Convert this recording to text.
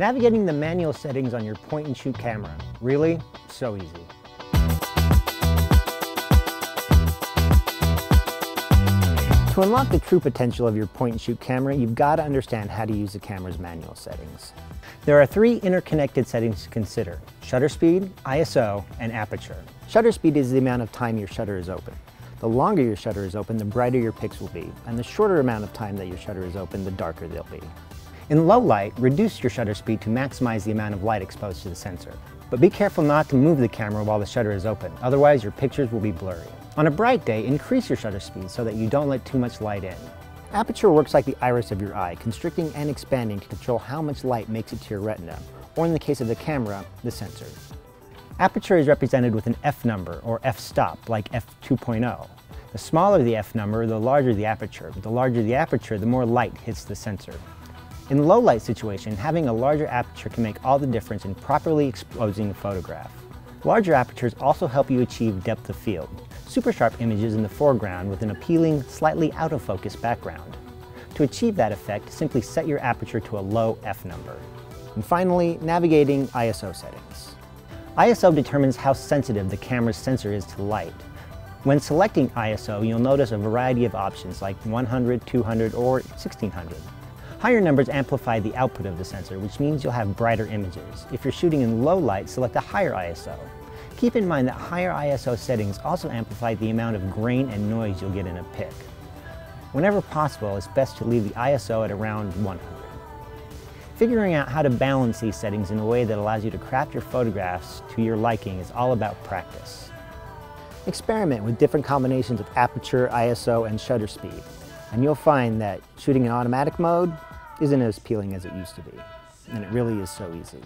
Navigating the manual settings on your point-and-shoot camera. Really? So easy. To unlock the true potential of your point-and-shoot camera, you've got to understand how to use the camera's manual settings. There are 3 interconnected settings to consider: shutter speed, ISO, and aperture. Shutter speed is the amount of time your shutter is open. The longer your shutter is open, the brighter your pics will be, and the shorter amount of time that your shutter is open, the darker they'll be. In low light, reduce your shutter speed to maximize the amount of light exposed to the sensor. But be careful not to move the camera while the shutter is open, otherwise your pictures will be blurry. On a bright day, increase your shutter speed so that you don't let too much light in. Aperture works like the iris of your eye, constricting and expanding to control how much light makes it to your retina, or in the case of the camera, the sensor. Aperture is represented with an F number, or f-stop, like f2.0. The smaller the F number, the larger the aperture. The larger the aperture, the more light hits the sensor. In low light situation, having a larger aperture can make all the difference in properly exposing a photograph. Larger apertures also help you achieve depth of field. Super sharp images in the foreground with an appealing, slightly out of focus background. To achieve that effect, simply set your aperture to a low F number. And finally, navigating ISO settings. ISO determines how sensitive the camera's sensor is to light. When selecting ISO, you'll notice a variety of options like 100, 200, or 1600. Higher numbers amplify the output of the sensor, which means you'll have brighter images. If you're shooting in low light, select a higher ISO. Keep in mind that higher ISO settings also amplify the amount of grain and noise you'll get in a pic. Whenever possible, it's best to leave the ISO at around 100. Figuring out how to balance these settings in a way that allows you to craft your photographs to your liking is all about practice. Experiment with different combinations of aperture, ISO, and shutter speed, and you'll find that shooting in automatic mode isn't as appealing as it used to be, and it really is so easy.